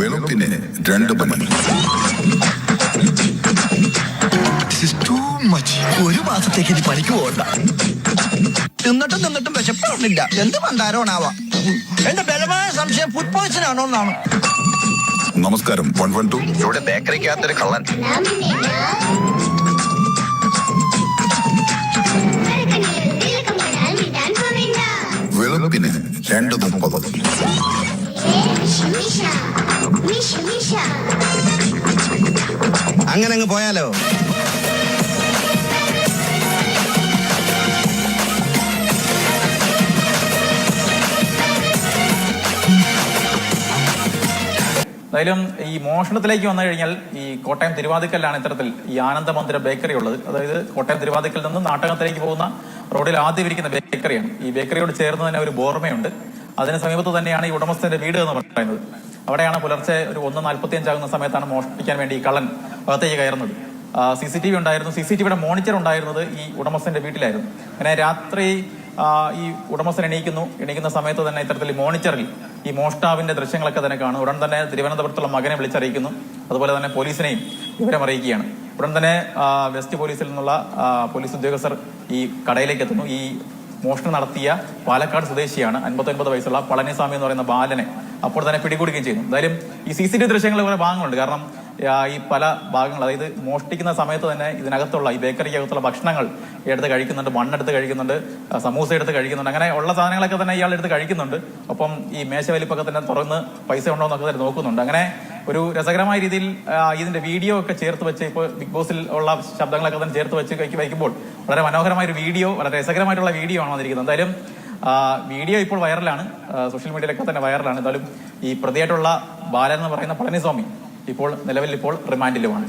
വെളുപ്പിന് 2 മണി. ഒരു മാസത്തേക്ക് ഇനി പണിക്ക് പോകണ്ട. തിന്നിട്ടും വിശപ്പില്ല. എന്ത് പണ്ടാരോണാവാ. എന്റെ ബലമായ സംശയം ഫുഡ് പോയിസൺ ആണോ എന്നാണ്. നമസ്കാരം 112. ഇവിടെ ബേക്കറിക്കകത്തൊരു കള്ളൻ. വെളുപ്പിന് 2:30. അങ്ങനെ അങ്ങ് പോയാലോ? എന്തായാലും ഈ മോഷണത്തിലേക്ക് വന്നു കഴിഞ്ഞാൽ ഈ കോട്ടയം തിരുവാതിക്കലിലാണ് ഇത്തരത്തിൽ ഈ ആനന്ദമന്ദിര ബേക്കറി ഉള്ളത്. അതായത് കോട്ടയം തിരുവാതിക്കൽ നിന്ന് നാട്ടകത്തിലേക്ക് പോകുന്ന റോഡിൽ ആദ്യം ഇരിക്കുന്ന ബേക്കറിയാണ്. ഈ ബേക്കറിയോട് ചേർന്ന് തന്നെ ഒരു ബോർമയുണ്ട്. അതിന് സമീപത്ത് തന്നെയാണ് ഈ ഉടമസ്ഥന്റെ വീട് എന്ന് പറയുന്നത്. അവിടെയാണ് പുലർച്ചെ ഒരു 1:45 ആകുന്ന സമയത്താണ് മോഷ്ടിക്കാൻ വേണ്ടി ഈ കള്ളൻ അകത്തേക്ക് കയറുന്നത്. CCTV ഉണ്ടായിരുന്നു. CCTVയുടെ മോണിറ്റർ ഉണ്ടായിരുന്നത് ഈ ഉടമസ്ഥന്റെ വീട്ടിലായിരുന്നു. അങ്ങനെ രാത്രി ഈ ഉടമസ്ഥൻ എണീക്കുന്ന സമയത്ത് തന്നെ ഇത്തരത്തിൽ മോണിറ്ററിൽ ഈ മോഷ്ടാവിന്റെ ദൃശ്യങ്ങളൊക്കെ തന്നെ കാണും. ഉടൻ തന്നെ തിരുവനന്തപുരത്തുള്ള മകനെ വിളിച്ചറിയിക്കുന്നു. അതുപോലെ തന്നെ പോലീസിനെയും വിവരം അറിയിക്കുകയാണ്. ഉടൻ തന്നെ വെസ്റ്റ് പോലീസിൽ നിന്നുള്ള പോലീസ് ഉദ്യോഗസ്ഥർ ഈ കടയിലേക്ക് എത്തുന്നു. ഈ മോഷണം നടത്തിയ പാലക്കാട് സ്വദേശിയാണ് 59 വയസ്സുള്ള പളനിസ്വാമി എന്ന് പറയുന്ന ബാലനെ അപ്പോൾ തന്നെ പിടികൂടുകയും ചെയ്യുന്നു. എന്തായാലും ഈ CCTV ദൃശ്യങ്ങൾ കുറെ ഭാഗങ്ങളുണ്ട്. കാരണം ഈ പല ഭാഗങ്ങൾ, അതായത് മോഷ്ടിക്കുന്ന സമയത്ത് തന്നെ ഇതിനകത്തുള്ള ഈ ബേക്കറിക്കകത്തുള്ള ഭക്ഷണങ്ങൾ എടുത്ത് കഴിക്കുന്നുണ്ട്, മണ്ണെടുത്ത് കഴിക്കുന്നുണ്ട്, സമൂസ എടുത്ത് കഴിക്കുന്നുണ്ട്. അങ്ങനെ ഉള്ള സാധനങ്ങളൊക്കെ തന്നെ ഇയാൾ എടുത്ത് കഴിക്കുന്നുണ്ട്. ഒപ്പം ഈ മേശവലിപ്പൊക്കെ തന്നെ തുറന്ന് പൈസ ഉണ്ടോ എന്നൊക്കെ തന്നെ നോക്കുന്നുണ്ട്. അങ്ങനെ ഒരു രസകരമായ രീതിയിൽ ഇതിന്റെ വീഡിയോ ഒക്കെ ചേർത്ത് വെച്ച് ഇപ്പോൾ ബിഗ് ബോസിൽ ഉള്ള ശബ്ദങ്ങളൊക്കെ തന്നെ ചേർത്ത് വെച്ച് വയ്ക്കുമ്പോൾ വളരെ മനോഹരമായ ഒരു വീഡിയോ, വളരെ രസകരമായിട്ടുള്ള വീഡിയോ ആണ് വന്നിരിക്കുന്നത്. എന്തായാലും വീഡിയോ ഇപ്പോൾ വൈറലാണ്, സോഷ്യൽ മീഡിയയിലൊക്കെ തന്നെ വൈറലാണ്. എന്തായാലും ഈ പ്രതിയായിട്ടുള്ള ബാലൻ എന്ന് പറയുന്ന പളനിസ്വാമി ഇപ്പോൾ നിലവിൽ റിമാൻഡിലുമാണ്.